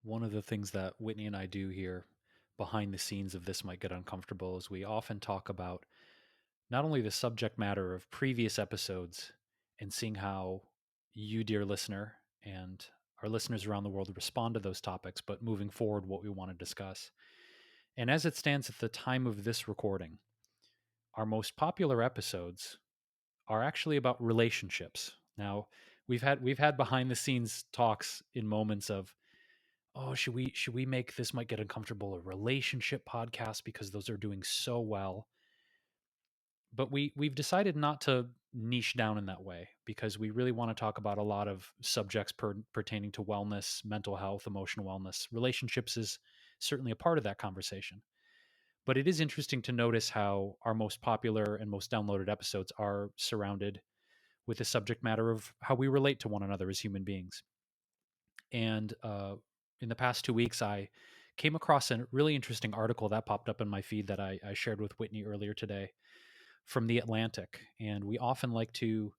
One of the things that Whitney and I do here behind the scenes of This Might Get Uncomfortable is we often talk about not only the subject matter of previous episodes and seeing how you, dear listener, and our listeners around the world respond to those topics, but moving forward, what we want to discuss. And as it stands at the time of this recording, our most popular episodes are actually about relationships. Now, we've had behind the scenes talks in moments of, oh, should we make This Might Get Uncomfortable a relationship podcast because those are doing so well. But we've decided not to niche down in that way because we really want to talk about a lot of subjects pertaining to wellness, mental health, emotional wellness. Relationships is certainly a part of that conversation. But it is interesting to notice how our most popular and most downloaded episodes are surrounded with the subject matter of how we relate to one another as human beings. And in the past 2 weeks, I came across a really interesting article that popped up in my feed that I shared with Whitney earlier today from The Atlantic. And we often like to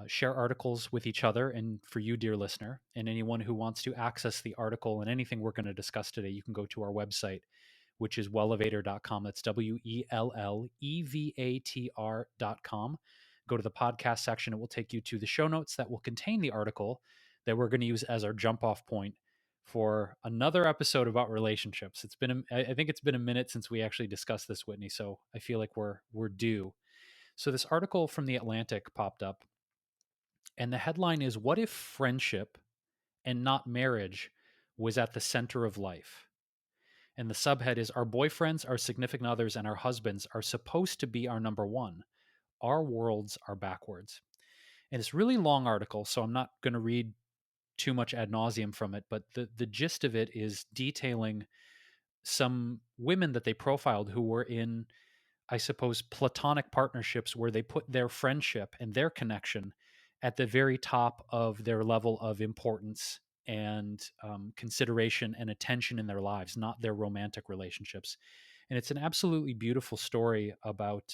share articles with each other. And for you, dear listener, and anyone who wants to access the article and anything we're going to discuss today, you can go to our website, which is wellevator.com. That's WELLEVATR.com. Go to the podcast section. It will take you to the show notes that will contain the article that we're going to use as our jump off point for another episode about relationships. I think it's been a minute since we actually discussed this, Whitney. So I feel like we're due. So this article from The Atlantic popped up, and the headline is, "What if friendship and not marriage was at the center of life?" And the subhead is, "Our boyfriends, our significant others, and our husbands are supposed to be our number one. Our worlds are backwards." And it's a really long article, so I'm not going to read too much ad nauseum from it, but the gist of it is detailing some women that they profiled who were in, I suppose, platonic partnerships where they put their friendship and their connection at the very top of their level of importance and consideration and attention in their lives, not their romantic relationships. And it's an absolutely beautiful story about.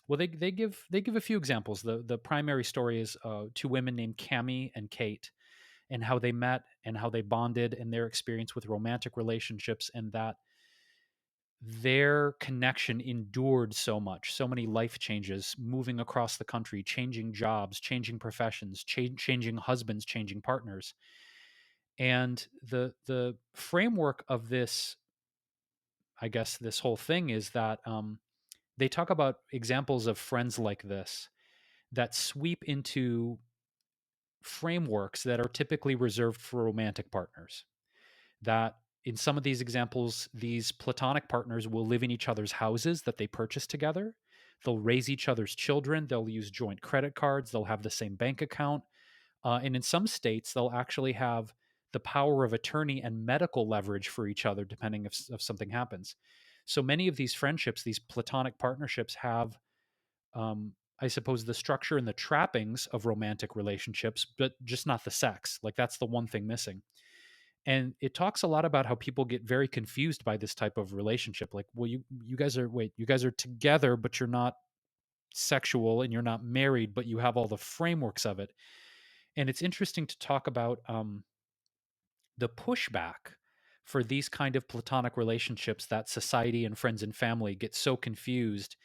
Well, they give a few examples. The primary story is two women named Cami and Kate, and how they met and how they bonded and their experience with romantic relationships, and that their connection endured so much, so many life changes, moving across the country, changing jobs, changing professions, changing husbands, changing partners. And the framework of this, I guess, this whole thing is that they talk about examples of friends like this that sweep into frameworks that are typically reserved for romantic partners. That in some of these examples, these platonic partners will live in each other's houses that they purchase together. They'll raise each other's children. They'll use joint credit cards. They'll have the same bank account. And in some states, they'll actually have the power of attorney and medical leverage for each other, depending if something happens. So many of these friendships, these platonic partnerships, have, I suppose, the structure and the trappings of romantic relationships, but just not the sex. Like that's the one thing missing. And it talks a lot about how people get very confused by this type of relationship. Like, well, you guys are together, but you're not sexual, and you're not married, but you have all the frameworks of it. And it's interesting to talk about the pushback for these kind of platonic relationships that society and friends and family get so confused,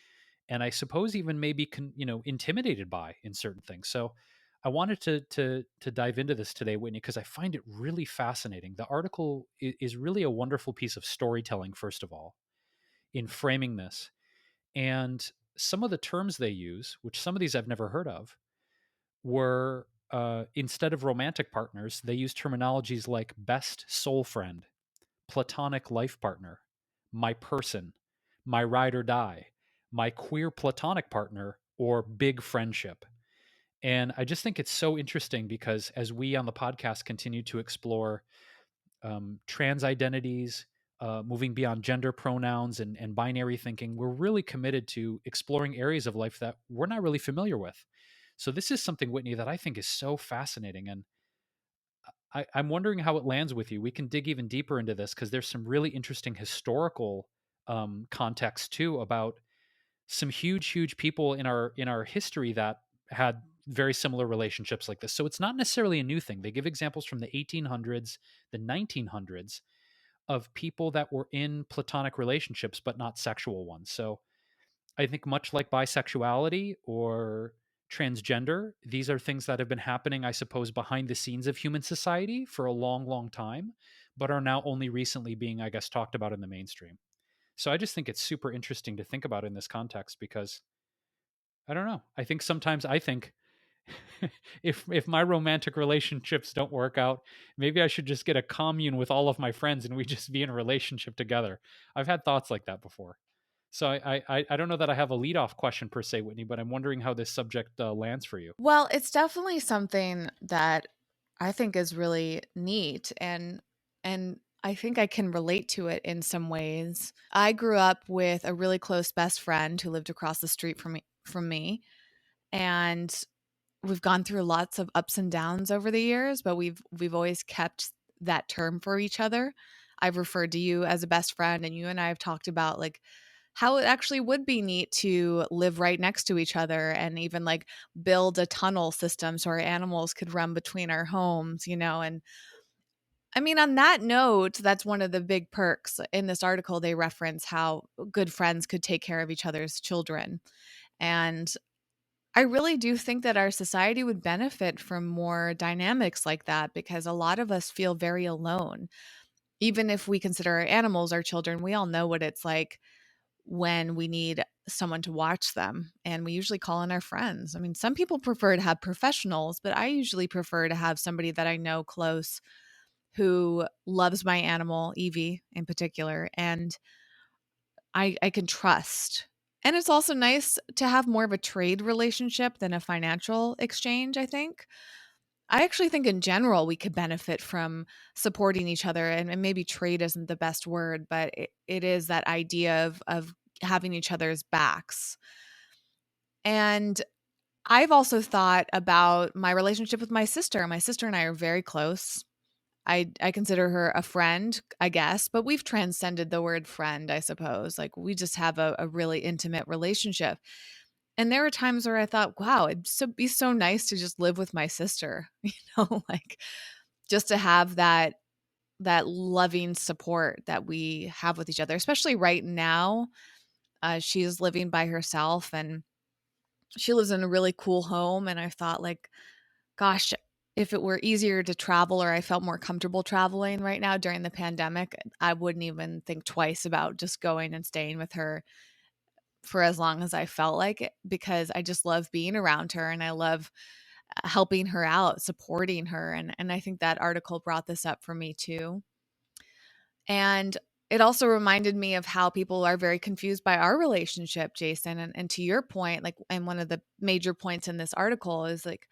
and I suppose even maybe intimidated by in certain things. So I wanted to dive into this today, Whitney, because I find it really fascinating. The article is really a wonderful piece of storytelling, first of all, in framing this, and some of the terms they use, which some of these I've never heard of, were instead of romantic partners, they use terminologies like best soul friend, platonic life partner, my person, my ride or die, my queer platonic partner, or big friendship. And I just think it's so interesting because as we on the podcast continue to explore trans identities, moving beyond gender pronouns and binary thinking, we're really committed to exploring areas of life that we're not really familiar with. So this is something, Whitney, that I think is so fascinating. And I'm wondering how it lands with you. We can dig even deeper into this because there's some really interesting historical context too about some huge people in our history that had very similar relationships like this. So it's not necessarily a new thing. They give examples from the 1800s, the 1900s of people that were in platonic relationships, but not sexual ones. So I think much like bisexuality or transgender, these are things that have been happening, I suppose, behind the scenes of human society for a long, long time, but are now only recently being, I guess, talked about in the mainstream. So I just think it's super interesting to think about in this context because I don't know. I think sometimes I think if my romantic relationships don't work out, maybe I should just get a commune with all of my friends and we just be in a relationship together. I've had thoughts like that before. So I don't know that I have a leadoff question per se, Whitney, but I'm wondering how this subject lands for you. Well, it's definitely something that I think is really neat, and I think I can relate to it in some ways. I grew up with a really close best friend who lived across the street from me, and we've gone through lots of ups and downs over the years, but we've always kept that term for each other. I've referred to you as a best friend, and you and I have talked about like how it actually would be neat to live right next to each other and even like build a tunnel system so our animals could run between our homes, and I mean, on that note, that's one of the big perks. In this article, they reference how good friends could take care of each other's children. And I really do think that our society would benefit from more dynamics like that because a lot of us feel very alone. Even if we consider our animals our children, we all know what it's like when we need someone to watch them. And we usually call in our friends. I mean, some people prefer to have professionals, but I usually prefer to have somebody that I know close who loves my animal, Evie in particular, and I can trust. And it's also nice to have more of a trade relationship than a financial exchange, I think. I actually think in general we could benefit from supporting each other, and maybe trade isn't the best word, but it is that idea of having each other's backs. And I've also thought about my relationship with my sister. My sister and I are very close. I consider her a friend, I guess, but we've transcended the word friend, I suppose. Like we just have a really intimate relationship. And there were times where I thought, wow, be so nice to just live with my sister, like just to have that loving support that we have with each other, especially right now. She's living by herself and she lives in a really cool home. And I thought, like, gosh, if it were easier to travel or I felt more comfortable traveling right now during the pandemic, I wouldn't even think twice about just going and staying with her for as long as I felt like it because I just love being around her and I love helping her out, supporting her. And I think that article brought this up for me too. And it also reminded me of how people are very confused by our relationship, Jason. And to your point, like, and one of the major points in this article is like,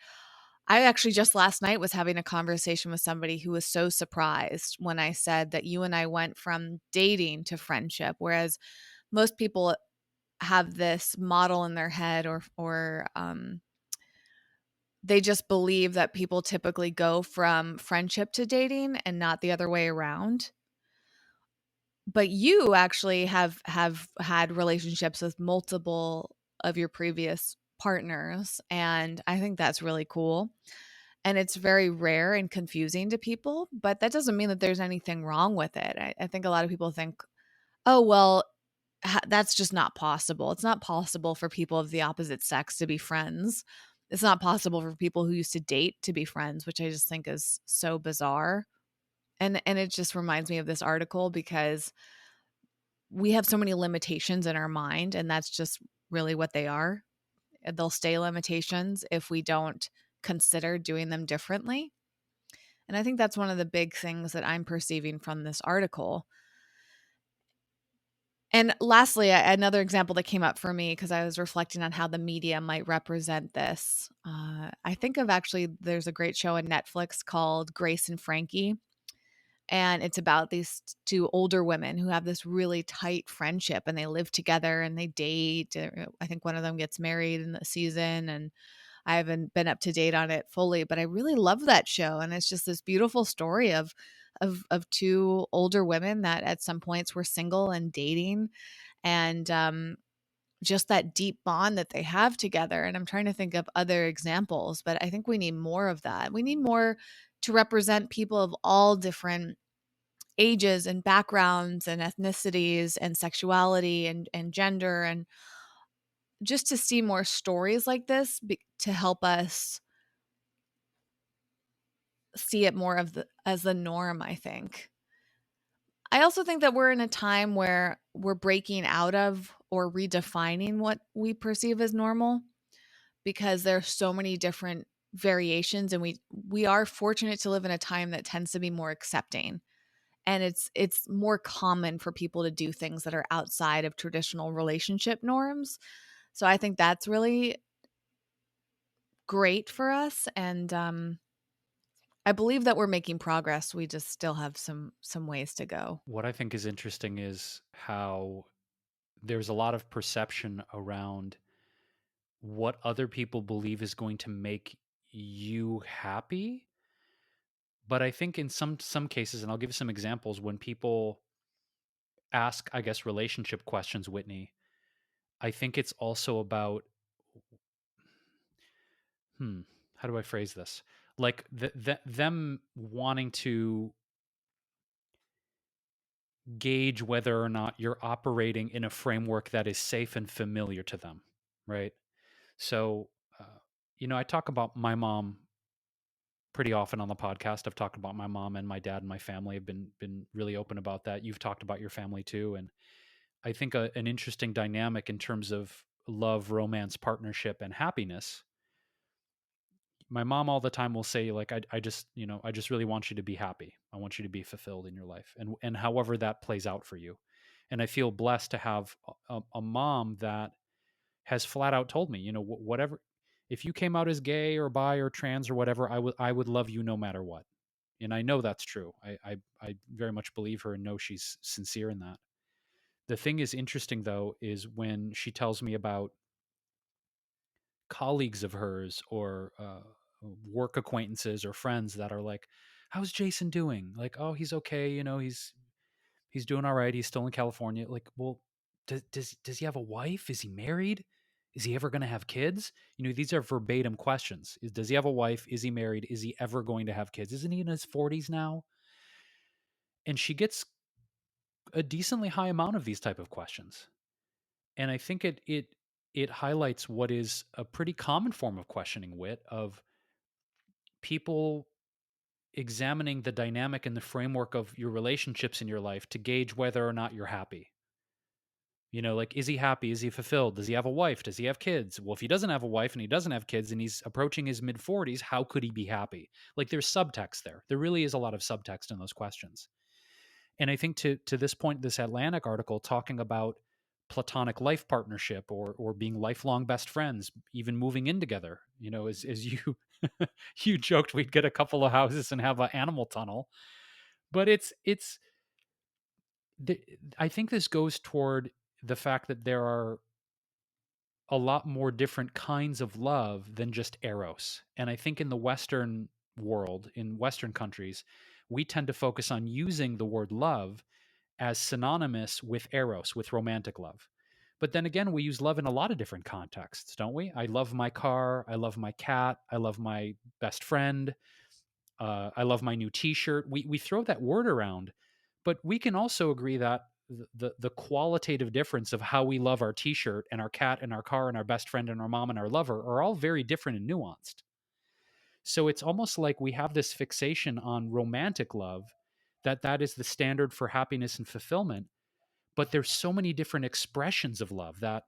I actually just last night was having a conversation with somebody who was so surprised when I said that you and I went from dating to friendship, whereas most people have this model in their head or they just believe that people typically go from friendship to dating and not the other way around. But you actually have had relationships with multiple of your previous partners, and I think that's really cool. And it's very rare and confusing to people, but that doesn't mean that there's anything wrong with it. I think a lot of people think, oh, well, that's just not possible. It's not possible for people of the opposite sex to be friends. It's not possible for people who used to date to be friends, which I just think is so bizarre. And it just reminds me of this article because we have so many limitations in our mind, and that's just really what they are. They'll stay limitations if we don't consider doing them differently. And I think that's one of the big things that I'm perceiving from this article. And lastly, another example that came up for me because I was reflecting on how the media might represent this. I think of actually, there's a great show on Netflix called Grace and Frankie. And it's about these two older women who have this really tight friendship and they live together and they date. I think one of them gets married in the season, and I haven't been up to date on it fully, but I really love that show. And it's just this beautiful story of two older women that at some points were single and dating. And just that deep bond that they have together. And I'm trying to think of other examples, but I think we need more of that. We need more to represent people of all different ages and backgrounds and ethnicities and sexuality and gender, and just to see more stories like this to help us see it more of the as the norm, I think. I also think that we're in a time where we're breaking out of or redefining what we perceive as normal, because there's so many different variations, and we are fortunate to live in a time that tends to be more accepting, and it's more common for people to do things that are outside of traditional relationship norms. So I think that's really great for us, and I believe that we're making progress. We just still have some ways to go. What I think is interesting is how there's a lot of perception around what other people believe is going to make you happy. But I think in some cases, and I'll give you some examples, when people ask, I guess, relationship questions, Whitney, I think it's also about, hmm, how do I phrase this? Like them wanting to gauge whether or not you're operating in a framework that is safe and familiar to them, right? So, uh, I talk about my mom pretty often on the podcast. I've talked about my mom and my dad and my family. Have been really open about that. You've talked about your family too, and I think an interesting dynamic in terms of love, romance, partnership, and happiness. My mom all the time will say, like, I just, I just really want you to be happy. I want you to be fulfilled in your life, and however that plays out for you. And I feel blessed to have a mom that has flat out told me, whatever, if you came out as gay or bi or trans or whatever, I would love you no matter what. And I know that's true. I very much believe her and know she's sincere in that. The thing is interesting though is when she tells me about colleagues of hers or work acquaintances or friends that are like, "How's Jason doing?" Like, "Oh, he's okay. He's doing all right. He's still in California." Like, well, does he have a wife? Is he married? Is he ever going to have kids? These are verbatim questions. Does he have a wife? Is he married? Is he ever going to have kids? Isn't he in his 40s now? And she gets a decently high amount of these type of questions. And I think it highlights what is a pretty common form of questioning, wit, of people examining the dynamic and the framework of your relationships in your life to gauge whether or not you're happy. Like, is he happy? Is he fulfilled? Does he have a wife? Does he have kids? Well, if he doesn't have a wife and he doesn't have kids and he's approaching his mid 40s, how could he be happy? Like, there's subtext there. There really is a lot of subtext in those questions. And I think to this point, this Atlantic article talking about platonic life partnership or being lifelong best friends, even moving in together, as you you joked we'd get a couple of houses and have an animal tunnel. But I think this goes toward the fact that there are a lot more different kinds of love than just eros. And I think in the Western world, in Western countries, we tend to focus on using the word love as synonymous with eros, with romantic love. But then again, we use love in a lot of different contexts, don't we? I love my car. I love my cat. I love my best friend. I love my new T-shirt. We throw that word around, but we can also agree that the qualitative difference of how we love our T-shirt and our cat and our car and our best friend and our mom and our lover are all very different and nuanced. So it's almost like we have this fixation on romantic love, that is the standard for happiness and fulfillment. But there's so many different expressions of love that,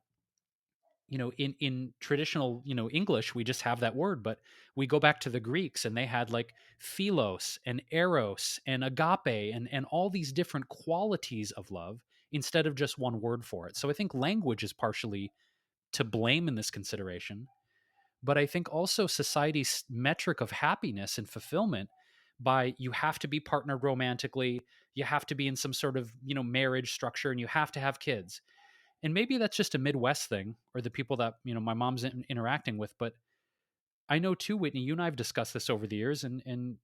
in traditional, English, we just have that word. But we go back to the Greeks and they had like philos and eros and agape and all these different qualities of love instead of just one word for it. So I think language is partially to blame in this consideration. But I think also society's metric of happiness and fulfillment, by you have to be partnered romantically, you have to be in some sort of, marriage structure, and you have to have kids. And maybe that's just a Midwest thing, or the people that, my mom's interacting with. But I know too, Whitney, you and I have discussed this over the years, and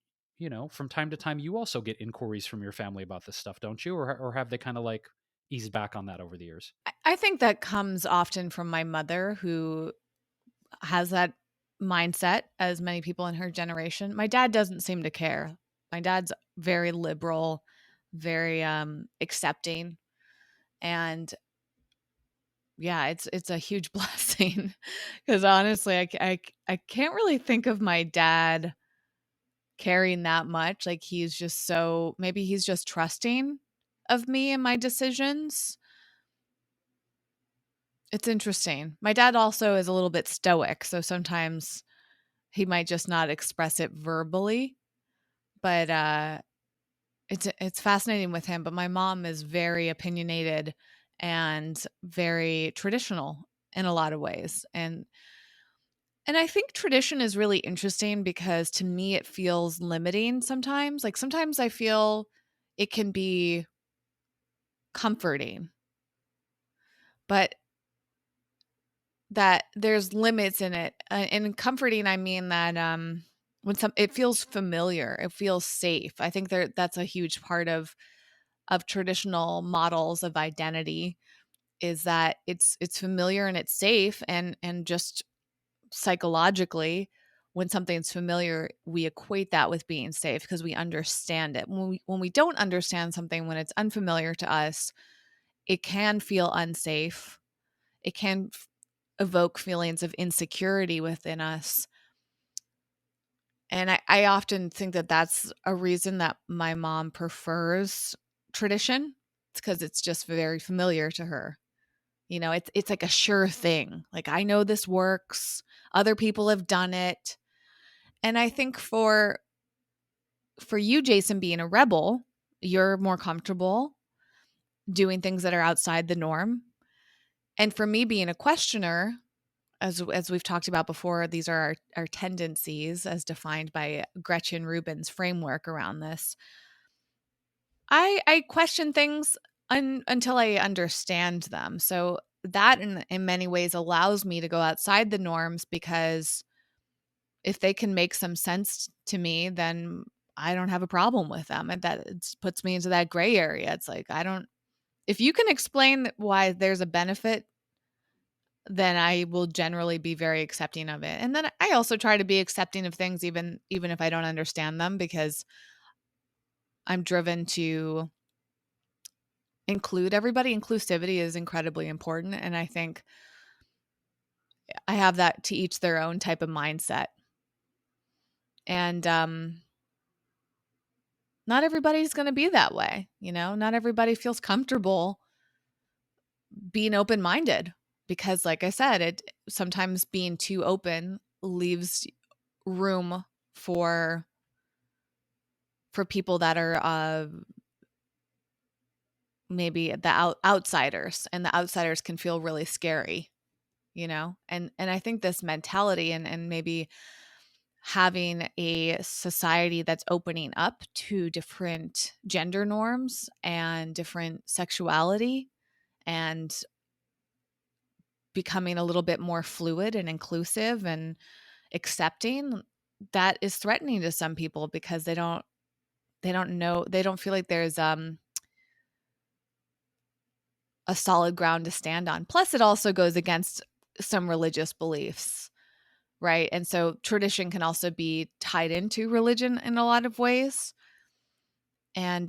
from time to time, you also get inquiries from your family about this stuff, don't you? Or have they kind of like eased back on that over the years? I think that comes often from my mother, who has that mindset, as many people in her generation. My dad doesn't seem to care. My dad's very liberal, very accepting, and yeah, it's a huge blessing, because honestly, I can't really think of my dad caring that much. Like, he's just so, maybe he's just trusting of me and my decisions. It's interesting. My dad also is a little bit stoic, so sometimes he might just not express it verbally, but it's fascinating with him. But my mom is very opinionated and very traditional in a lot of ways. And I think tradition is really interesting because to me it feels limiting sometimes. Like, sometimes I feel it can be comforting, but that there's limits in it. And in comforting, I mean that when some it feels familiar, it feels safe. I think that's a huge part of traditional models of identity, is that it's familiar and it's safe, and just psychologically, when something's familiar, we equate that with being safe because we understand it. When we don't understand something, when it's unfamiliar to us, it can feel unsafe. It can evoke feelings of insecurity within us. And I often think that that's a reason that my mom prefers tradition. It's because it's just very familiar to her. It's like a sure thing. Like, I know this works. Other people have done it. And I think for you, Jason, being a rebel, you're more comfortable doing things that are outside the norm. And for me, being a questioner, as we've talked about before, these are our tendencies as defined by Gretchen Rubin's framework around this. I question things until I understand them. So that in many ways allows me to go outside the norms, because if they can make some sense to me, then I don't have a problem with them. And that puts me into that gray area. It's like, if you can explain why there's a benefit, then I will generally be very accepting of it. And then I also try to be accepting of things, even if I don't understand them, because I'm driven to include everybody. Inclusivity is incredibly important. And I think I have that to each their own type of mindset. And not everybody's going to be that way. Not everybody feels comfortable being open-minded, because, like I said, it sometimes being too open leaves room for people that are maybe the outsiders, and the outsiders can feel really scary. And I think this mentality, and maybe having a society that's opening up to different gender norms and different sexuality, and becoming a little bit more fluid and inclusive and accepting, that is threatening to some people, because they don't feel like there's a solid ground to stand on. Plus, it also goes against some religious beliefs, right? And so tradition can also be tied into religion in a lot of ways. And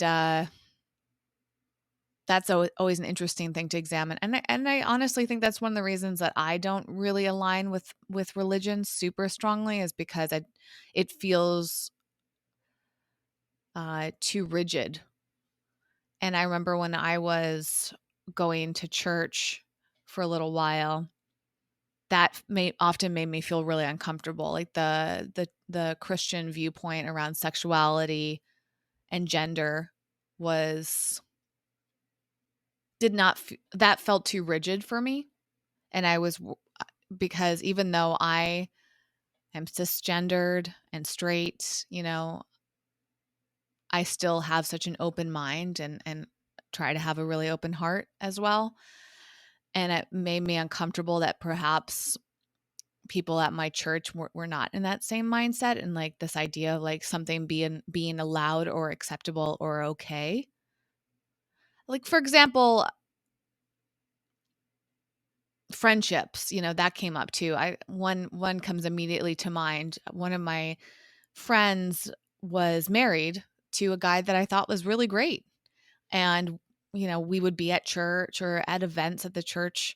that's always an interesting thing to examine. And I honestly think that's one of the reasons that I don't really align with religion super strongly, is because it feels too rigid. And I remember when I was going to church for a little while, that often made me feel really uncomfortable. Like, the Christian viewpoint around sexuality and gender was did not that felt too rigid for me. And because even though I am cisgendered and straight, I still have such an open mind, and try to have a really open heart as well. And it made me uncomfortable that perhaps people at my church were not in that same mindset, and like this idea of like something being allowed or acceptable or okay. Like, for example, friendships, that came up too. One comes immediately to mind. One of my friends was married to a guy that I thought was really great. And, we would be at church or at events at the church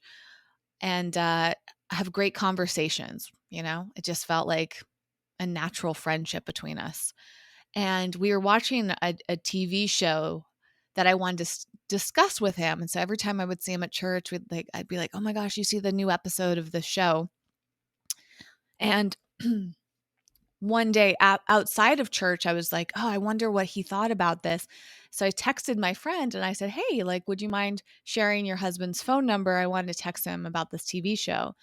and have great conversations. It just felt like a natural friendship between us. And we were watching a TV show that I wanted to discuss with him. And so every time I would see him at church, I'd be like, "Oh my gosh, you see the new episode of the show?" And one day outside of church, I was like, "Oh, I wonder what he thought about this." So I texted my friend and I said, "Hey, like, would you mind sharing your husband's phone number? I wanted to text him about this TV show."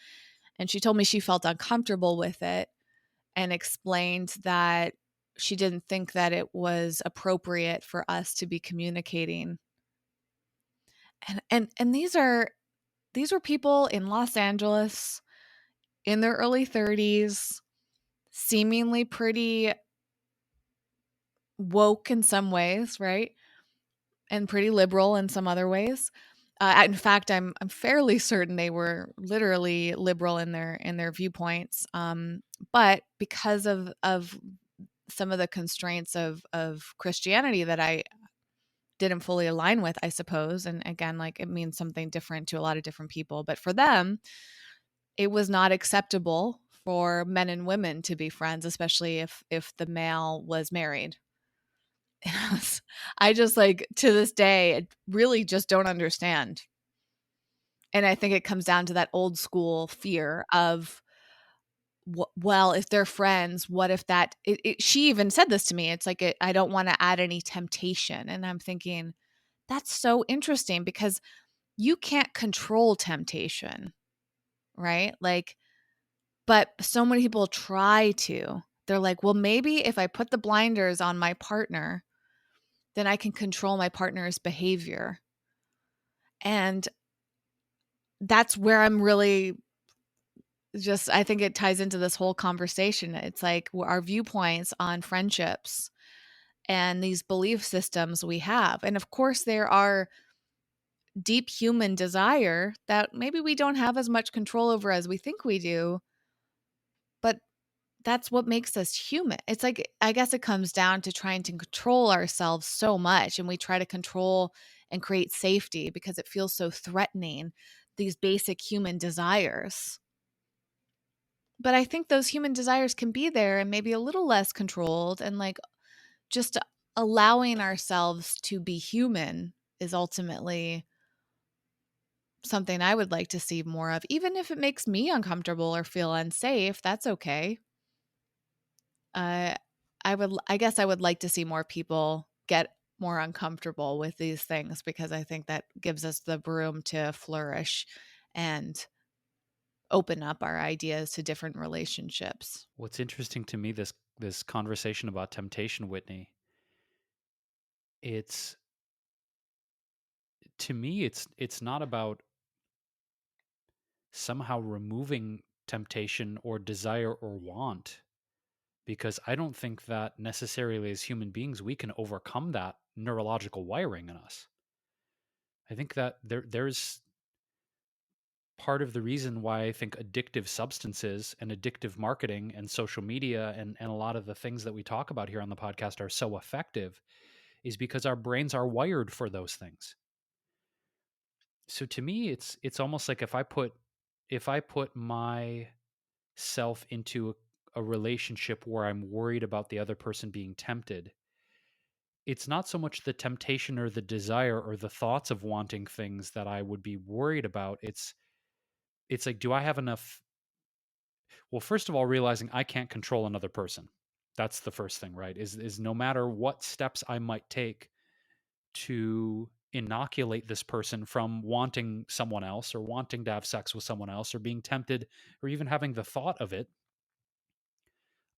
And she told me she felt uncomfortable with it and explained that she didn't think that it was appropriate for us to be communicating. And these were people in Los Angeles in their early 30s, seemingly pretty woke in some ways, right? And pretty liberal in some other ways. In fact, I'm fairly certain they were literally liberal in their viewpoints. But because of some of the constraints of Christianity that I didn't fully align with, I suppose. And again, like, it means something different to a lot of different people. But for them, it was not acceptable for men and women to be friends, especially if the male was married. And I just, like, to this day, I really just don't understand. And I think it comes down to that old school fear of, well, if they're friends, what if she even said this to me. It's like, I don't want to add any temptation. And I'm thinking, that's so interesting because you can't control temptation, right? Like, but so many people try to. They're like, well, maybe if I put the blinders on my partner, then I can control my partner's behavior. And that's where I'm really just, I think it ties into this whole conversation. It's like our viewpoints on friendships and these belief systems we have. And of course, there are deep human desire that maybe we don't have as much control over as we think we do, but that's what makes us human. It's like, I guess it comes down to trying to control ourselves so much, and we try to control and create safety because it feels so threatening, these basic human desires. But I think those human desires can be there and maybe a little less controlled, and like, just allowing ourselves to be human is ultimately something I would like to see more of. Even if it makes me uncomfortable or feel unsafe, that's okay. Uh, I guess I would like to see more people get more uncomfortable with these things because I think that gives us the room to flourish and open up our ideas to different relationships. What's interesting to me, this conversation about temptation, Whitney, it's to me it's not about somehow removing temptation or desire or want, because I don't think that necessarily as human beings we can overcome that neurological wiring in us. I think that there's part of the reason why I think addictive substances and addictive marketing and social media and a lot of the things that we talk about here on the podcast are so effective is because our brains are wired for those things. So to me it's almost like if I put myself into a relationship where I'm worried about the other person being tempted, it's not so much the temptation or the desire or the thoughts of wanting things that I would be worried about. It's like, do I have enough? Well, first of all, realizing I can't control another person. That's the first thing, right? Is no matter what steps I might take to inoculate this person from wanting someone else or wanting to have sex with someone else or being tempted or even having the thought of it,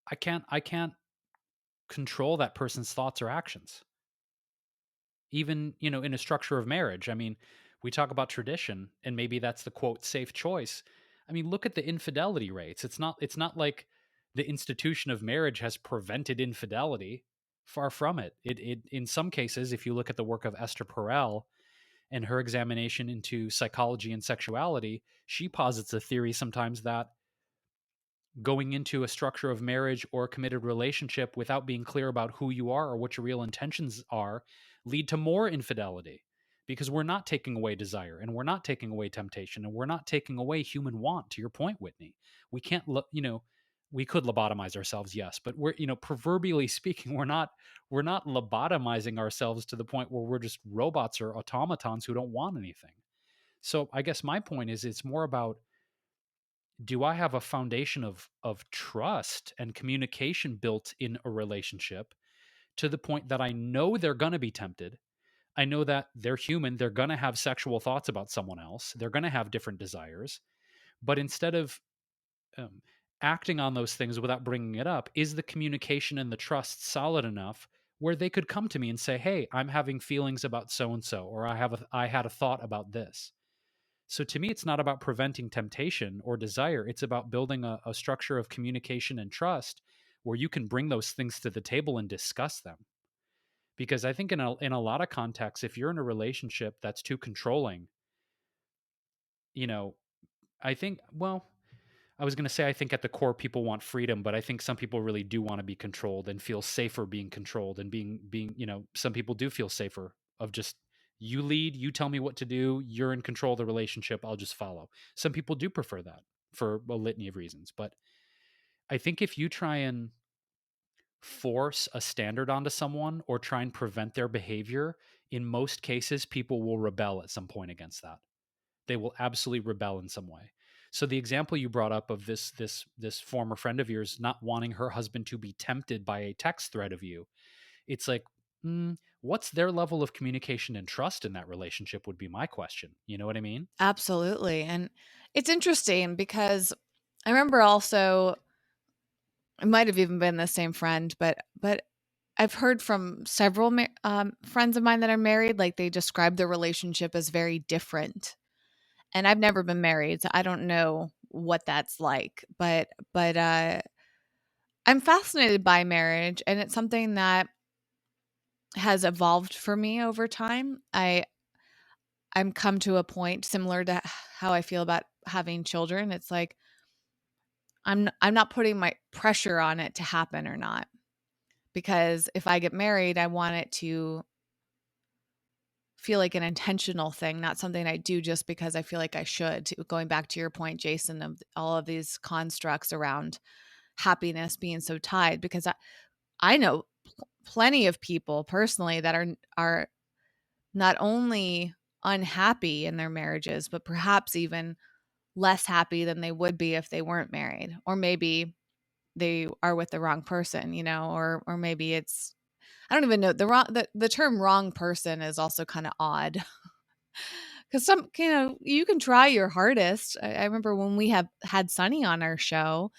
I can't control that person's thoughts or actions. Even, in a structure of marriage. I mean, we talk about tradition and maybe that's the quote safe choice. I mean, look at the infidelity rates. It's not like the institution of marriage has prevented infidelity. Far from it. It in some cases, if you look at the work of Esther Perel and her examination into psychology and sexuality, she posits a theory sometimes that going into a structure of marriage or a committed relationship without being clear about who you are or what your real intentions are lead to more infidelity, because we're not taking away desire, and we're not taking away temptation, and we're not taking away human want. To your point, Whitney, we can't we could lobotomize ourselves, yes, but we're, proverbially speaking, we're not lobotomizing ourselves to the point where we're just robots or automatons who don't want anything. So I guess my point is, it's more about, do I have a foundation of trust and communication built in a relationship to the point that I know they're going to be tempted. I know that they're human. They're going to have sexual thoughts about someone else. They're going to have different desires. But instead of um, acting on those things without bringing it up, is the communication and the trust solid enough where they could come to me and say, "Hey, I'm having feelings about so and so," or I had a thought about this." So to me, it's not about preventing temptation or desire. It's about building a structure of communication and trust where you can bring those things to the table and discuss them. Because I think in a lot of contexts, if you're in a relationship that's too controlling, you know, I think, well, I was going to say, I think at the core, people want freedom, but I think some people really do want to be controlled and feel safer being controlled, and some people do feel safer of just, you lead, you tell me what to do, you're in control of the relationship, I'll just follow. Some people do prefer that for a litany of reasons. But I think if you try and force a standard onto someone or try and prevent their behavior, in most cases, people will rebel at some point against that. They will absolutely rebel in some way. So the example you brought up of this former friend of yours not wanting her husband to be tempted by a text thread of you, it's like, what's their level of communication and trust in that relationship would be my question. You know what I mean? Absolutely. And it's interesting because I remember also, it might have even been the same friend, but I've heard from several friends of mine that are married, like they describe their relationship as very different. And I've never been married, so I don't know what that's like. But I'm fascinated by marriage, and it's something that has evolved for me over time. I'm come to a point similar to how I feel about having children. It's like I'm not putting my pressure on it to happen or not, because if I get married, I want it to feel like an intentional thing, not something I do just because I feel like I should. Going back to your point, Jason, of all of these constructs around happiness being so tied, because I know plenty of people personally that are not only unhappy in their marriages, but perhaps even less happy than they would be if they weren't married, or maybe they are with the wrong person, or maybe it's, I don't even know, the term wrong person is also kind of odd. Because you can try your hardest. I remember when we have had Sunny on our show,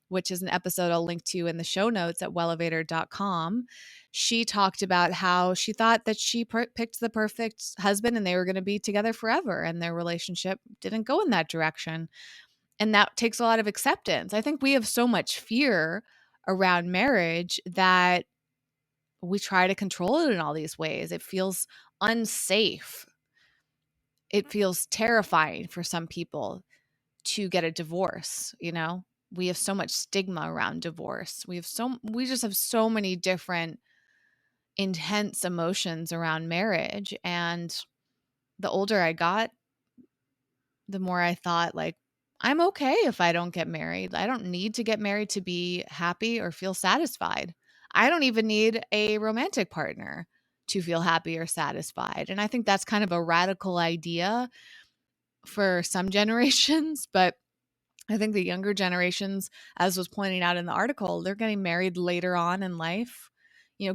which is an episode I'll link to in the show notes at wellevator.com. She talked about how she thought that she picked the perfect husband and they were going to be together forever, and their relationship didn't go in that direction. And that takes a lot of acceptance. I think we have so much fear around marriage that we try to control it in all these ways. It feels unsafe. It feels terrifying for some people to get a divorce. We have so much stigma around divorce. We just have so many different intense emotions around marriage. And the older I got, the more I thought, like, I'm okay if I don't get married. I don't need to get married to be happy or feel satisfied. I don't even need a romantic partner to feel happy or satisfied. And I think that's kind of a radical idea for some generations, but I think the younger generations, as was pointing out in the article, they're getting married later on in life.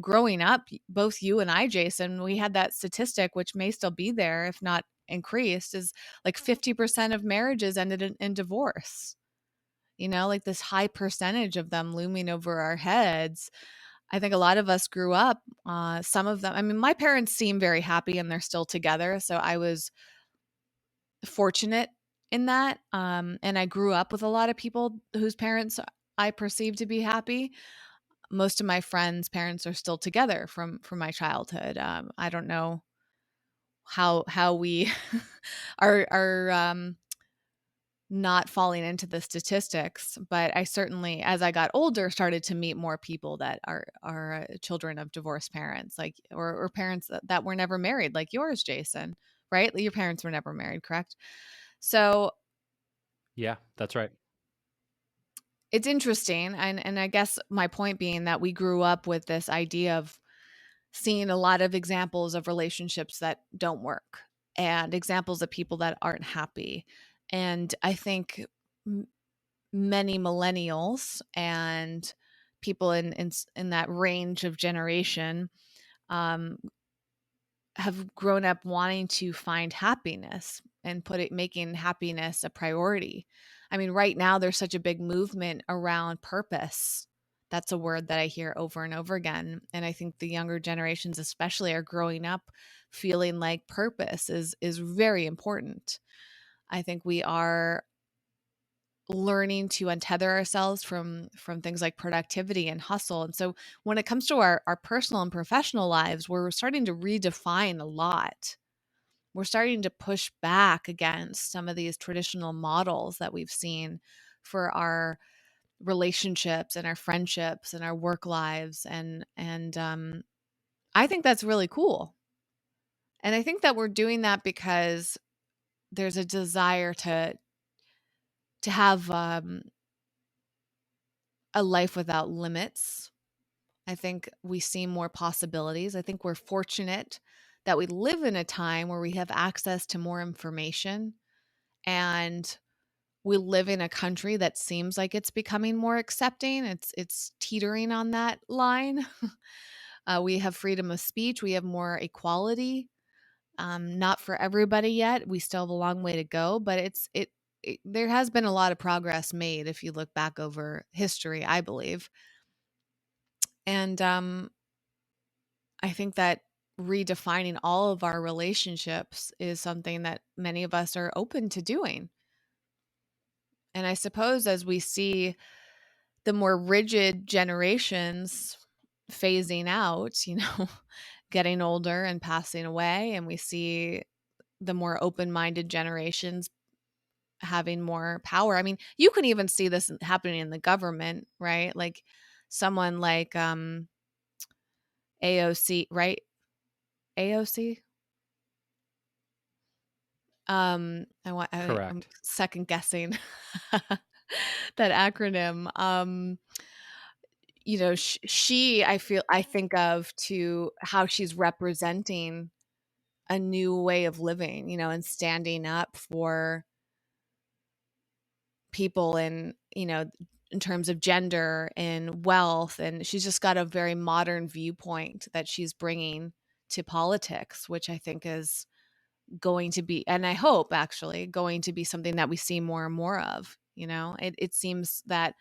Growing up, both you and I, Jason, we had that statistic, which may still be there, if not increased, is like 50% of marriages ended in divorce. Like this high percentage of them looming over our heads. I think a lot of us grew up, some of them, I mean, my parents seem very happy and they're still together. So I was fortunate in that. And I grew up with a lot of people whose parents I perceived to be happy. Most of my friends' parents are still together from my childhood. I don't know how we are not falling into the statistics. But I certainly, as I got older, started to meet more people that are children of divorced parents, like or parents that were never married, like yours, Jason. Right? Your parents were never married, correct? So Yeah, that's right. it's interesting, and I guess my point being that we grew up with this idea of seeing a lot of examples of relationships that don't work and examples of people that aren't happy. And I think m- many millennials and people in that range of generation um, have grown up wanting to find happiness and making happiness a priority. I mean, right now there's such a big movement around purpose. That's a word that I hear over and over again. And I think the younger generations especially are growing up feeling like purpose is very important. I think we are learning to untether ourselves from things like productivity and hustle. And so when it comes to our personal and professional lives, we're starting to redefine a lot. We're starting to push back against some of these traditional models that we've seen for our relationships and our friendships and our work lives. And I think that's really cool. And I think that we're doing that because there's a desire to have a life without limits. I think we see more possibilities. I think we're fortunate that we live in a time where we have access to more information, and we live in a country that seems like it's becoming more accepting. It's teetering on that line. We have freedom of speech. We have more equality. Not for everybody yet. We still have a long way to go, but there has been a lot of progress made if you look back over history, I believe. And I think that redefining all of our relationships is something that many of us are open to doing. And I suppose as we see the more rigid generations phasing out, getting older and passing away, and we see the more open-minded generations having more power. I mean, you can even see this happening in the government, right? Like someone like AOC, right? AOC. I'm Correct. second guessing that acronym. I think of to how she's representing a new way of living, and standing up for people in terms of gender and wealth. And she's just got a very modern viewpoint that she's bringing to politics, which I think is going to be, and I hope actually going to be something that we see more and more of. It seems that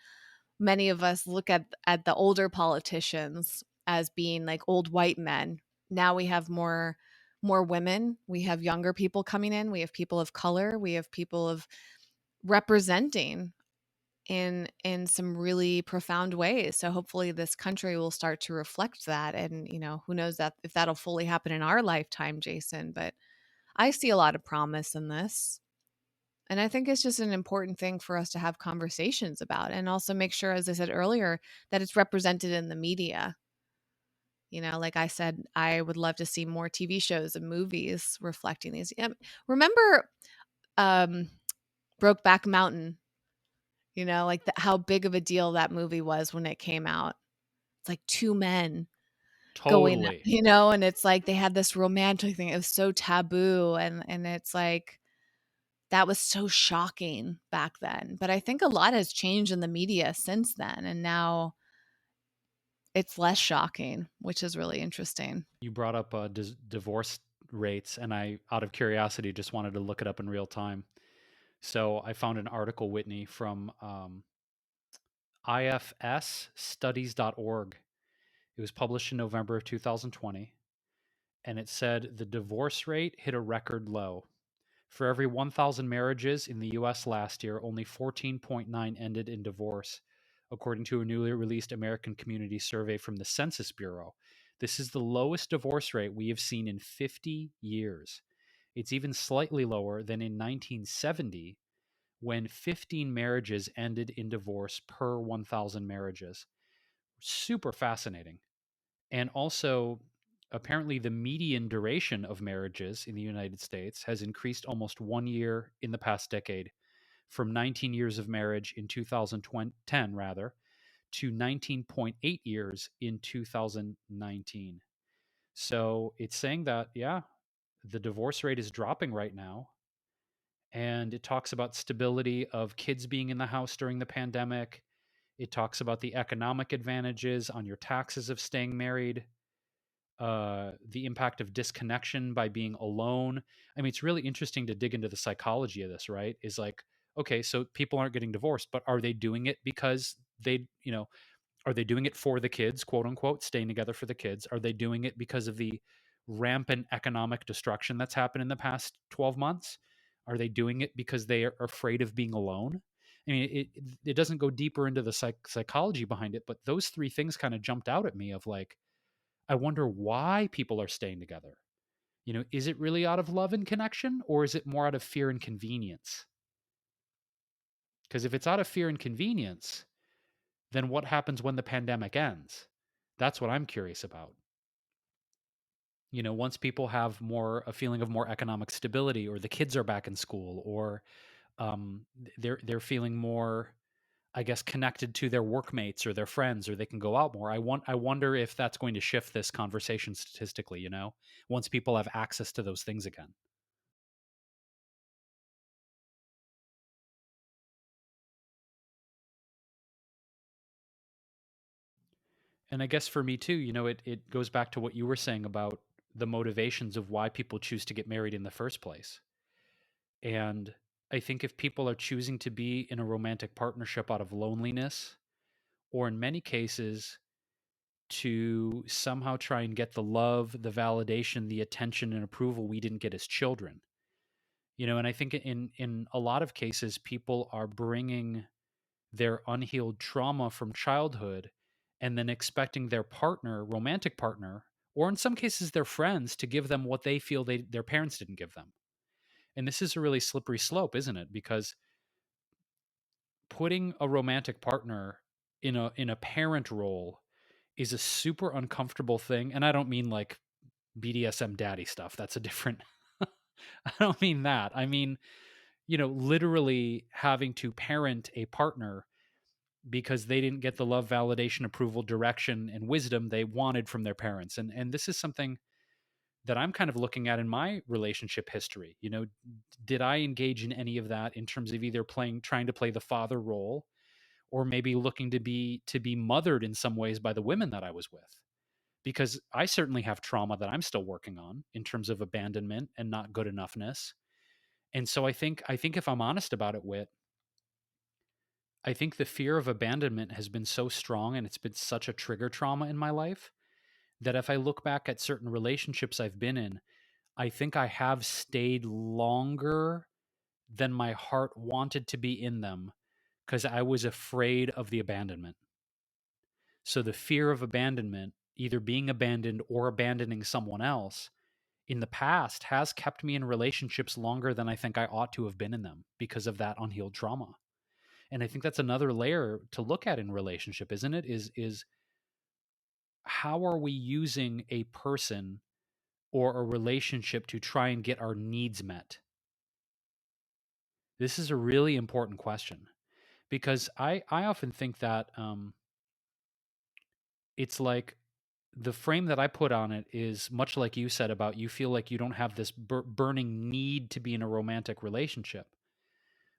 many of us look at the older politicians as being like old white men. Now we have more women, we have younger people coming in, we have people of color, we have people of representing in some really profound ways. So hopefully this country will start to reflect that. And who knows that if that'll fully happen in our lifetime, Jason, but I see a lot of promise in this. And I think it's just an important thing for us to have conversations about, and also make sure, as I said earlier, that it's represented in the media. Like I said, I would love to see more TV shows and movies reflecting these. Remember um, Brokeback Mountain? Like how big of a deal that movie was when it came out. It's like two men going, Totally. and it's like they had this romantic thing. It was so taboo, and it's like that was so shocking back then. But I think a lot has changed in the media since then, and now it's less shocking, which is really interesting. You brought up divorce rates, and I, out of curiosity, just wanted to look it up in real time. So I found an article, Whitney, from ifsstudies.org. It was published in November of 2020, and it said the divorce rate hit a record low. For every 1,000 marriages in the US last year, only 14.9 ended in divorce, according to a newly released American Community Survey from the Census Bureau. This is the lowest divorce rate we have seen in 50 years. It's even slightly lower than in 1970, when 15 marriages ended in divorce per 1,000 marriages. Super fascinating. And also, apparently, the median duration of marriages in the United States has increased almost 1 year in the past decade, from 19 years of marriage in 2010, rather, to 19.8 years in 2019. So it's saying that, yeah, the divorce rate is dropping right now. And it talks about stability of kids being in the house during the pandemic. It talks about the economic advantages on your taxes of staying married, the impact of disconnection by being alone. I mean, it's really interesting to dig into the psychology of this, right? Is like, okay, so people aren't getting divorced, but are they doing it because are they doing it for the kids, quote unquote, staying together for the kids? Are they doing it because of the rampant economic destruction that's happened in the past 12 months? Are they doing it because they are afraid of being alone? I mean, it doesn't go deeper into the psychology behind it, but those three things kind of jumped out at me of like, I wonder why people are staying together. Is it really out of love and connection, or is it more out of fear and convenience? Because if it's out of fear and convenience, then what happens when the pandemic ends? That's what I'm curious about. Once people have a feeling of more economic stability, or the kids are back in school, or they're feeling more, I guess, connected to their workmates or their friends, or they can go out more. I wonder if that's going to shift this conversation statistically. Once people have access to those things again. And I guess for me too, it goes back to what you were saying about the motivations of why people choose to get married in the first place. And I think if people are choosing to be in a romantic partnership out of loneliness, or in many cases, to somehow try and get the love, the validation, the attention and approval we didn't get as children. And I think in a lot of cases people are bringing their unhealed trauma from childhood and then expecting their partner, romantic partner, or in some cases their friends, to give them what they feel their parents didn't give them. And this is a really slippery slope, isn't it? Because putting a romantic partner in a parent role is a super uncomfortable thing. And I don't mean like BDSM daddy stuff. That's a different I don't mean that. I mean, literally having to parent a partner because they didn't get the love, validation, approval, direction, and wisdom they wanted from their parents. And this is something that I'm kind of looking at in my relationship history. Did I engage in any of that in terms of either trying to play the father role, or maybe looking to be mothered in some ways by the women that I was with? Because I certainly have trauma that I'm still working on in terms of abandonment and not good enoughness. And so I think if I'm honest about it, I think the fear of abandonment has been so strong, and it's been such a trigger trauma in my life, that if I look back at certain relationships I've been in, I think I have stayed longer than my heart wanted to be in them, because I was afraid of the abandonment. So the fear of abandonment, either being abandoned or abandoning someone else, in the past has kept me in relationships longer than I think I ought to have been in them because of that unhealed trauma. And I think that's another layer to look at in relationship, isn't it? Is how are we using a person or a relationship to try and get our needs met? This is a really important question, because I often think that it's like the frame that I put on it is much like you said about you feel like you don't have this burning need to be in a romantic relationship.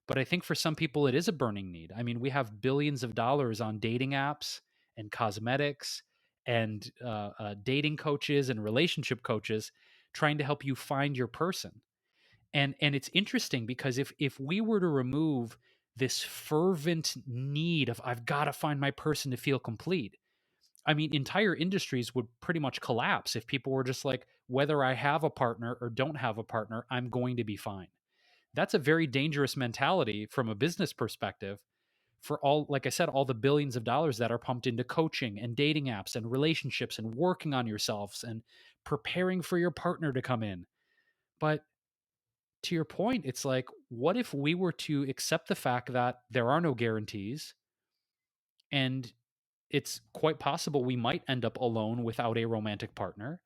But I think for some people, it is a burning need. I mean, we have billions of dollars on dating apps and cosmetics and dating coaches and relationship coaches trying to help you find your person. And it's interesting because if we were to remove this fervent need of I've got to find my person to feel complete, I mean, entire industries would pretty much collapse if people were just like, whether I have a partner or don't have a partner, I'm going to be fine. That's a very dangerous mentality from a business perspective, for all, like I said, all the billions of dollars that are pumped into coaching and dating apps and relationships and working on yourselves and preparing for your partner to come in. But to your point, it's like, what if we were to accept the fact that there are no guarantees, and it's quite possible we might end up alone without a romantic partner?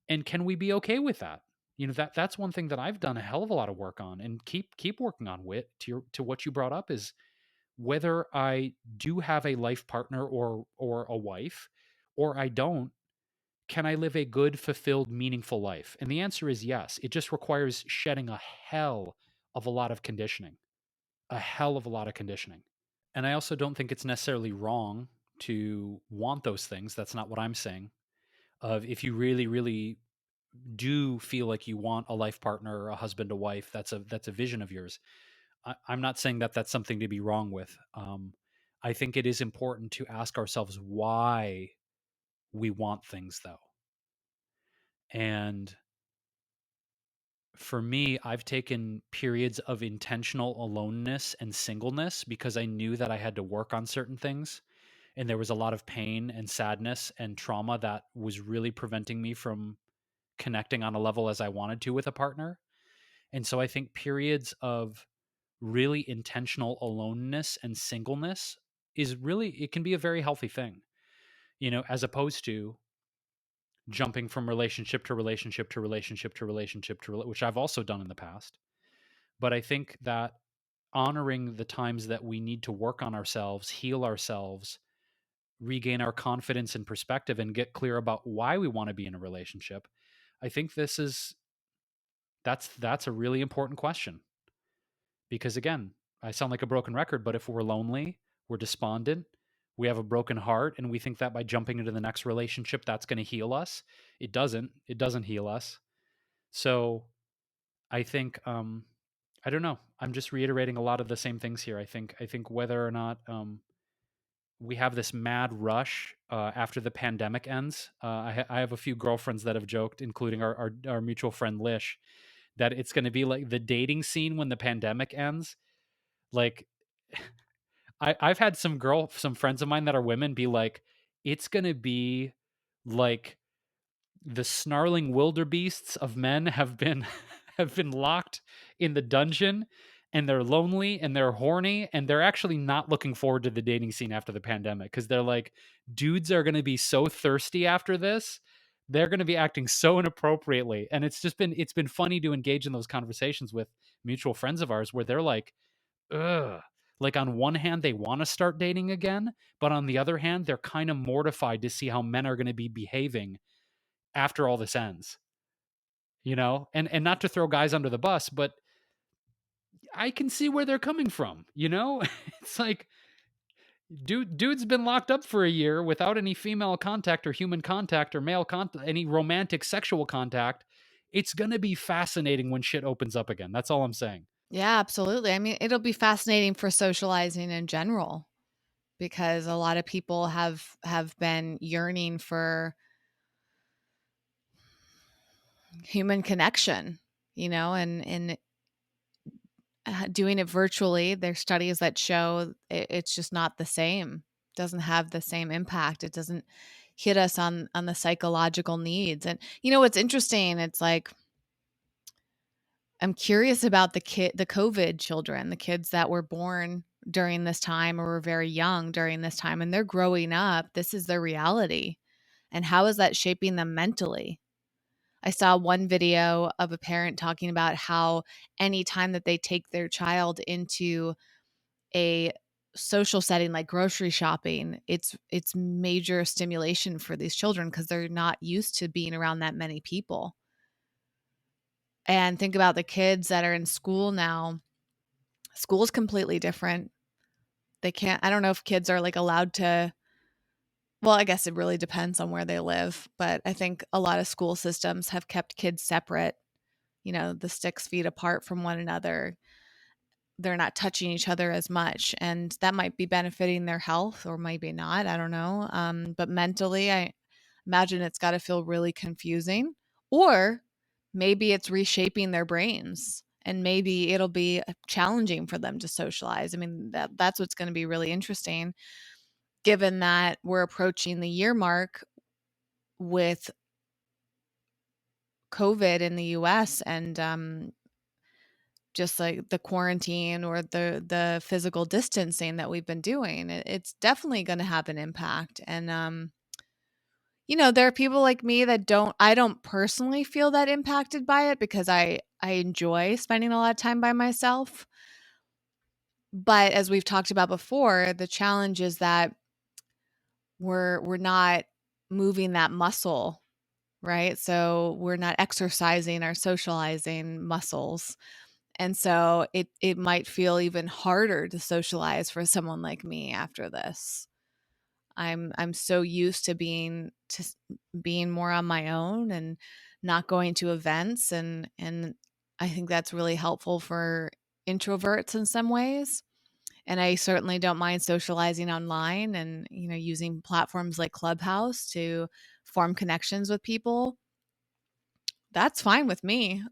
And can we be okay with that? That's one thing that I've done a hell of a lot of work on, and keep working on. Wit, to what you brought up, is whether I do have a life partner or a wife, or I don't, can I live a good, fulfilled, meaningful life? And the answer is yes. It just requires shedding a hell of a lot of conditioning, a hell of a lot of conditioning. And I also don't think it's necessarily wrong to want those things. That's not what I'm saying. Of if you really, really do feel like you want a life partner or a husband, a wife, that's a vision of yours. I'm not saying that that's something to be wrong with. I think it is important to ask ourselves why we want things, though. And for me, I've taken periods of intentional aloneness and singleness because I knew that I had to work on certain things. And there was a lot of pain and sadness and trauma that was really preventing me from connecting on a level as I wanted to with a partner. And so I think periods of really intentional aloneness and singleness it can be a very healthy thing, as opposed to jumping from relationship to relationship to relationship to relationship which I've also done in the past. But I think that honoring the times that we need to work on ourselves, heal ourselves, regain our confidence and perspective, and get clear about why we want to be in a relationship, I think that's a really important question. Because again, I sound like a broken record, but if we're lonely, we're despondent, we have a broken heart, and we think that by jumping into the next relationship, that's going to heal us, it doesn't. It doesn't heal us. So I think, I don't know. I'm just reiterating a lot of the same things here. I think whether or not we have this mad rush after the pandemic ends. I have a few girlfriends that have joked, including our mutual friend Lish, that it's going to be like the dating scene when the pandemic ends. Like, I've had some friends of mine that are women be like, it's gonna be like the snarling wildebeests of men have been have been locked in the dungeon, and they're lonely and they're horny, and they're actually not looking forward to the dating scene after the pandemic, because they're like, dudes are gonna be so thirsty after this. They're going to be acting so inappropriately. And it's been funny to engage in those conversations with mutual friends of ours where they're like, ugh. Like, on one hand, they want to start dating again, but on the other hand, they're kind of mortified to see how men are going to be behaving after all this ends. And not to throw guys under the bus, but I can see where they're coming from. It's like, dude's been locked up for a year without any female contact or human contact or male contact, any romantic sexual contact. It's going to be fascinating when shit opens up again. That's all I'm saying. Yeah, absolutely. I mean, it'll be fascinating for socializing in general because a lot of people have been yearning for human connection, and doing it virtually. There's studies that show it's just not the same. Doesn't have the same impact. It doesn't hit us on the psychological needs. And what's interesting? It's like I'm curious about the COVID children, the kids that were born during this time or were very young during this time, and they're growing up. This is their reality. And how is that shaping them mentally? I saw one video of a parent talking about how anytime that they take their child into a social setting like grocery shopping, it's major stimulation for these children because they're not used to being around that many people. And think about the kids that are in school now. School is completely different. I don't know if kids are like allowed to, well, I guess it really depends on where they live, but I think a lot of school systems have kept kids separate, the 6 feet apart from one another. They're not touching each other as much, and that might be benefiting their health or maybe not. I don't know. But mentally, I imagine it's got to feel really confusing, or maybe it's reshaping their brains, and maybe it'll be challenging for them to socialize. I mean, that's what's going to be really interesting, given that we're approaching the year mark with COVID in the U.S. and just like the quarantine or the physical distancing that we've been doing. It's definitely going to have an impact. And there are people like me that I don't personally feel that impacted by it because I enjoy spending a lot of time by myself. But as we've talked about before, the challenge is that we're not moving that muscle, right? So we're not exercising our socializing muscles. And so it might feel even harder to socialize for someone like me after this. I'm so used to being more on my own and not going to events, and I think that's really helpful for introverts in some ways. And I certainly don't mind socializing online and using platforms like Clubhouse to form connections with people. That's fine with me.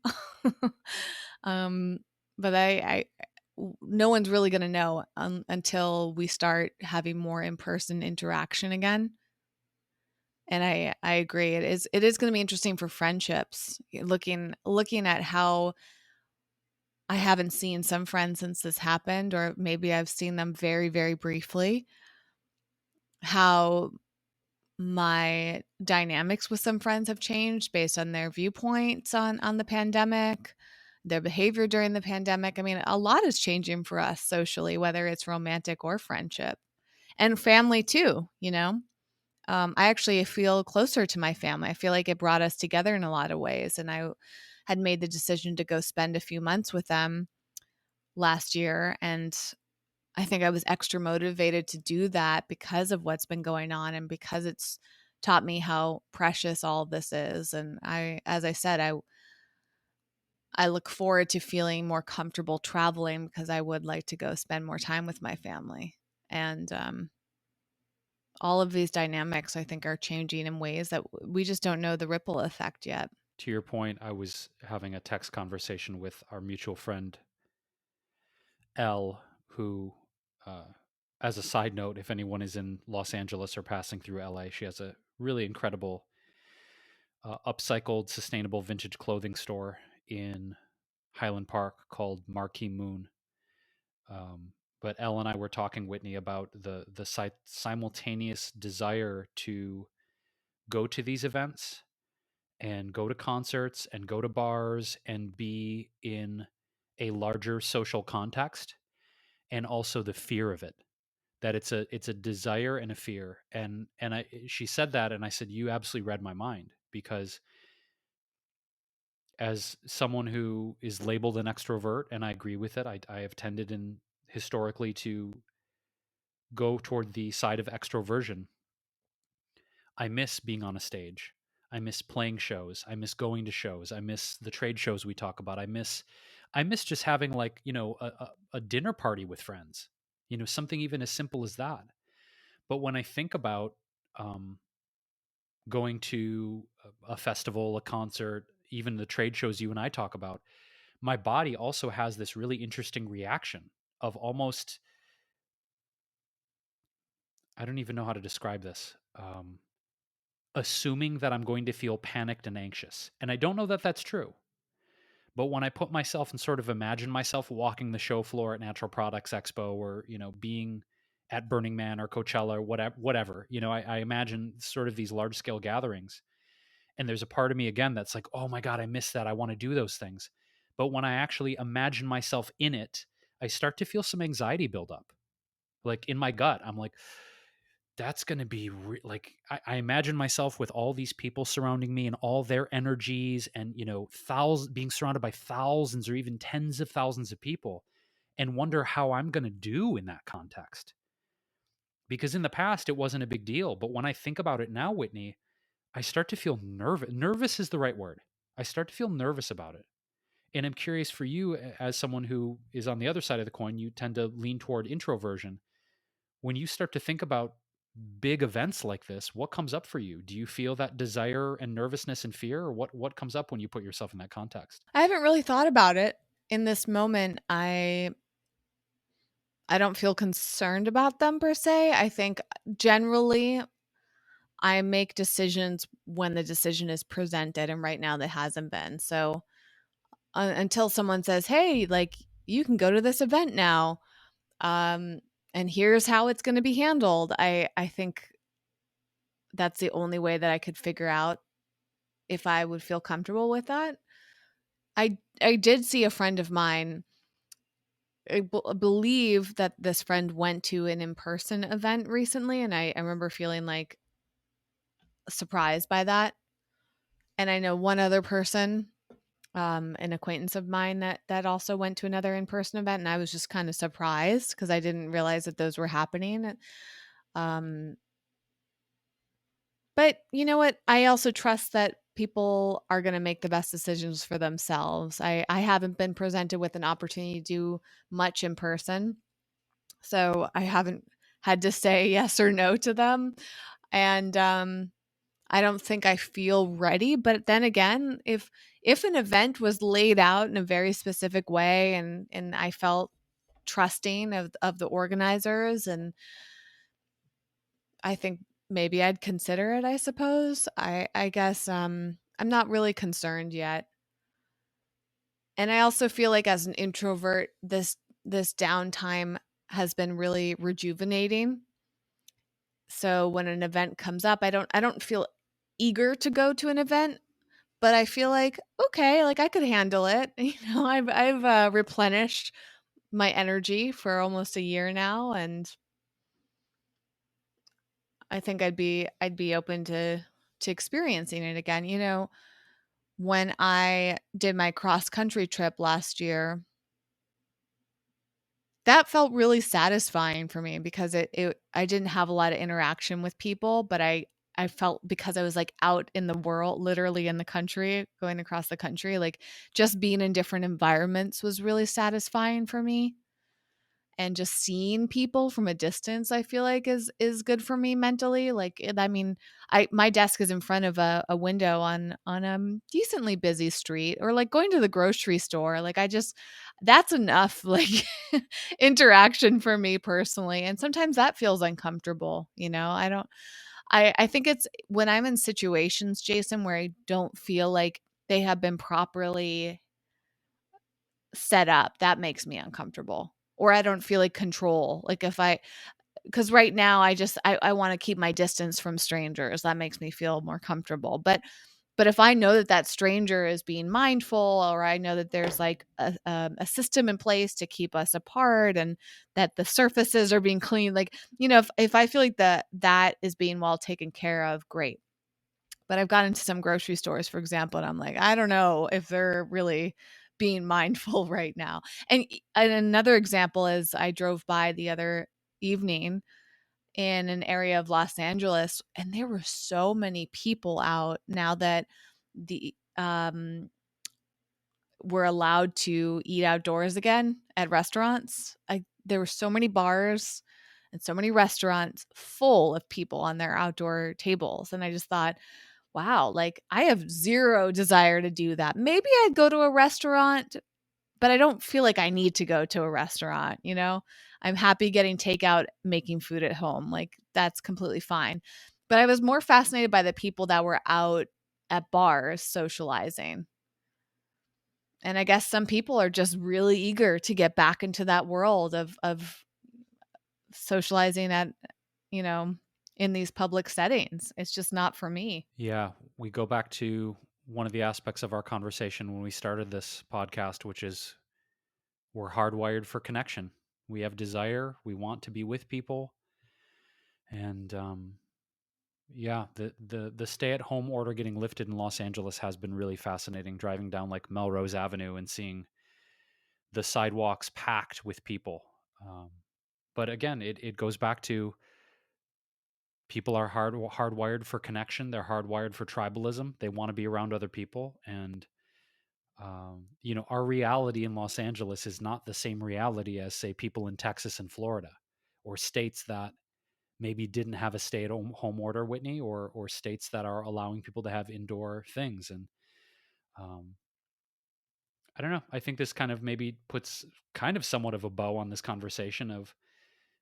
um, but no one's really going to know until we start having more in-person interaction again. And I agree. It is going to be interesting for friendships. Looking at how I haven't seen some friends since this happened, or maybe I've seen them very, very briefly. How my dynamics with some friends have changed based on their viewpoints on the pandemic, their behavior during the pandemic. I mean, a lot is changing for us socially, whether it's romantic or friendship, and family too. I actually feel closer to my family. I feel like it brought us together in a lot of ways, and I had made the decision to go spend a few months with them last year, and I think I was extra motivated to do that because of what's been going on and because it's taught me how precious all of this is. And as I said, I look forward to feeling more comfortable traveling because I would like to go spend more time with my family. And all of these dynamics, I think, are changing in ways that we just don't know the ripple effect yet. To your point, I was having a text conversation with our mutual friend Elle, who, uh, as a side note, if anyone is in Los Angeles or passing through LA, she has a really incredible upcycled, sustainable vintage clothing store in Highland Park called Marquee Moon. But Elle and I were talking, Whitney, about the simultaneous desire to go to these events and go to concerts and go to bars and be in a larger social context, and also the fear of it, that it's a desire and a fear. And she said that, and I said, you absolutely read my mind, because as someone who is labeled an extrovert, and I agree with it, I have tended in historically to go toward the side of extroversion. I miss being on a stage. I miss playing shows. I miss going to shows. I miss the trade shows we talk about. I miss just having, like, a dinner party with friends. Something even as simple as that. But when I think about um, going to a festival, a concert, even the trade shows you and I talk about, my body also has this really interesting reaction of almost, I don't even know how to describe this. Assuming that I'm going to feel panicked and anxious. And I don't know that that's true. But when I put myself and sort of imagine myself walking the show floor at Natural Products Expo, or, being at Burning Man or Coachella or whatever, I imagine sort of these large scale gatherings. And there's a part of me again that's like, oh my God, I miss that. I want to do those things. But when I actually imagine myself in it, I start to feel some anxiety build up. Like in my gut, I'm like, that's going to be like, I imagine myself with all these people surrounding me and all their energies, and thousands, being surrounded by thousands or even tens of thousands of people, and wonder how I'm going to do in that context. Because in the past it wasn't a big deal, but when I think about it now, Whitney, I start to feel nervous. Nervous is the right word. I start to feel nervous about it. And I'm curious for you, as someone who is on the other side of the coin, you tend to lean toward introversion. When you start to think about big events like this, what comes up for you? Do you feel that desire and nervousness and fear, or what comes up when you put yourself in that context? I haven't really thought about it in this moment. I don't feel concerned about them per se. I think generally I make decisions when the decision is presented, and right now that hasn't been. So until someone says, "Hey, like you can go to this event now, um, and here's how it's going to be handled." I think that's the only way that I could figure out if I would feel comfortable with that. I did see a friend of mine. Believe that this friend went to an in-person event recently, and I remember feeling like surprised by that. And I know one other person, an acquaintance of mine that also went to another in-person event, and I was just kind of surprised because I didn't realize that those were happening. Um, but you know what? I also trust that people are going to make the best decisions for themselves. I haven't been presented with an opportunity to do much in person, so I haven't had to say yes or no to them. And I don't think I feel ready, but then again, if an event was laid out in a very specific way and I felt trusting of the organizers, and I think maybe I'd consider it, I suppose. I guess I'm not really concerned yet. And I also feel like as an introvert, this downtime has been really rejuvenating. So when an event comes up, I don't feel eager to go to an event, but I feel like, okay, like I could handle it. I've replenished my energy for almost a year now, and I think I'd be open to experiencing it again. When I did my cross country trip last year, that felt really satisfying for me because it I didn't have a lot of interaction with people, but I felt because I was like out in the world, literally in the country, going across the country, like just being in different environments was really satisfying for me. And just seeing people from a distance, I feel like is good for me mentally. Like I mean, I my desk is in front of a window on a decently busy street, or like going to the grocery store. Like I just that's enough like interaction for me personally. And sometimes that feels uncomfortable. I don't I think it's when I'm in situations, Jason, where I don't feel like they have been properly set up, that makes me uncomfortable. Or I don't feel like control. Like if I because right now I want to keep my distance from strangers. That makes me feel more comfortable. But if I know that that stranger is being mindful, or I know that there's like a system in place to keep us apart, and that the surfaces are being cleaned, like if I feel like that is being well taken care of, great. But I've gone into some grocery stores, for example, and I'm like, I don't know if they're really being mindful right now. And another example is I drove by the other evening in an area of Los Angeles, and there were so many people out now that the we're allowed to eat outdoors again at restaurants. There were so many bars and so many restaurants full of people on their outdoor tables, and I just thought, wow, like I have zero desire to do that. Maybe I'd go to a restaurant, but I don't feel like I need to go to a restaurant. I'm happy getting takeout, making food at home. Like that's completely fine. But I was more fascinated by the people that were out at bars socializing. And I guess some people are just really eager to get back into that world of socializing at, you know, in these public settings. It's just not for me. Yeah, we go back to one of the aspects of our conversation when we started this podcast, which is we're hardwired for connection. We have desire, we want to be with people, and yeah, the stay at home order getting lifted in Los Angeles has been really fascinating. Driving down like Melrose Avenue and seeing the sidewalks packed with people. Um, but again, it goes back to people are hardwired for connection. They're hardwired for tribalism. They want to be around other people, and our reality in Los Angeles is not the same reality as, say, people in Texas and Florida, or states that maybe didn't have a stay-at-home order, Whitney, or states that are allowing people to have indoor things. And um, I don't know. I think this kind of maybe puts kind of somewhat of a bow on this conversation of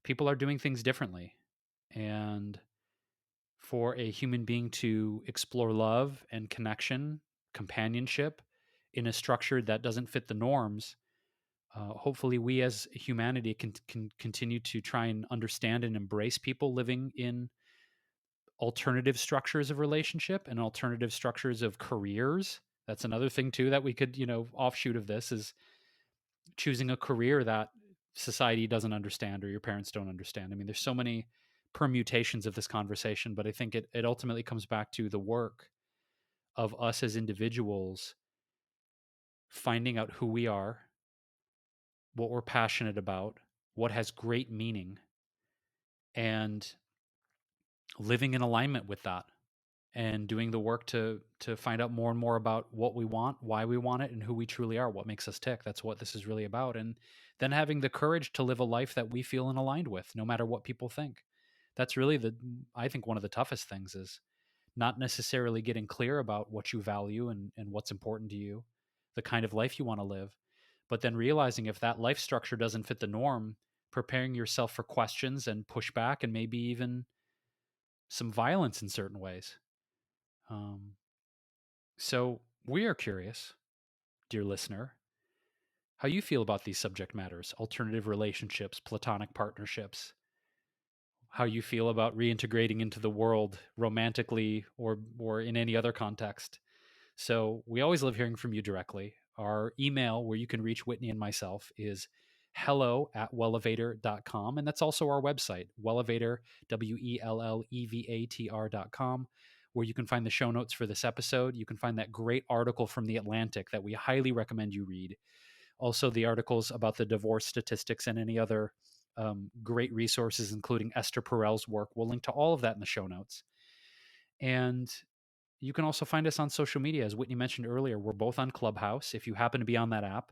people are doing things differently, and for a human being to explore love and connection, companionship in a structure that doesn't fit the norms, hopefully we as humanity can continue to try and understand and embrace people living in alternative structures of relationship and alternative structures of careers. That's another thing too that we could, offshoot of this is choosing a career that society doesn't understand or your parents don't understand. I mean, there's so many permutations of this conversation, but I think it ultimately comes back to the work of us as individuals finding out who we are, what we're passionate about, what has great meaning, and living in alignment with that and doing the work to find out more and more about what we want, why we want it, and who we truly are, what makes us tick. That's what this is really about. And then having the courage to live a life that we feel and aligned with, no matter what people think. That's really I think one of the toughest things is not necessarily getting clear about what you value and what's important to you, the kind of life you want to live, but then realizing if that life structure doesn't fit the norm, preparing yourself for questions and pushback and maybe even some violence in certain ways. Um, so we are curious, dear listener, how you feel about these subject matters, alternative relationships, platonic partnerships, how you feel about reintegrating into the world romantically or in any other context. So we always love hearing from you directly. Our email where you can reach Whitney and myself is hello@wellevatr.com. And that's also our website, Wellevatr, WELLEVATR.com, where you can find the show notes for this episode. You can find that great article from The Atlantic that we highly recommend you read. Also, the articles about the divorce statistics and any other great resources, including Esther Perel's work. We'll link to all of that in the show notes. And you can also find us on social media. As Whitney mentioned earlier, we're both on Clubhouse. If you happen to be on that app,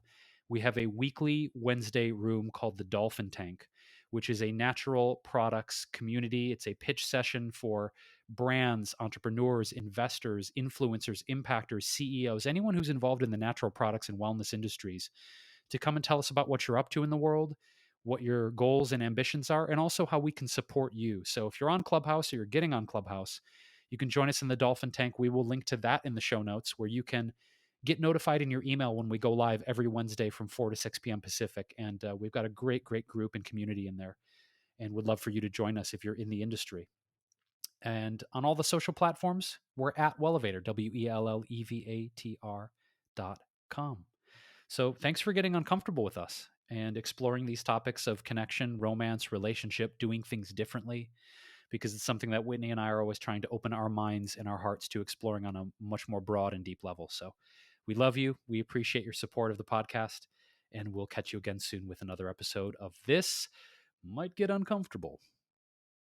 we have a weekly Wednesday room called the Dolphin Tank, which is a natural products community. It's a pitch session for brands, entrepreneurs, investors, influencers, impactors, CEOs, anyone who's involved in the natural products and wellness industries to come and tell us about what you're up to in the world, what your goals and ambitions are, and also how we can support you. So if you're on Clubhouse or you're getting on Clubhouse, you can join us in the Dolphin Tank. We will link to that in the show notes where you can get notified in your email when we go live every Wednesday from 4 to 6 p.m. Pacific. And we've got a great, great group and community in there and would love for you to join us if you're in the industry. And on all the social platforms, we're at Wellevatr, WELLEVATR.com. So thanks for getting uncomfortable with us and exploring these topics of connection, romance, relationship, doing things differently, because it's something that Whitney and I are always trying to open our minds and our hearts to exploring on a much more broad and deep level. So we love you. We appreciate your support of the podcast, and we'll catch you again soon with another episode of This Might Get Uncomfortable.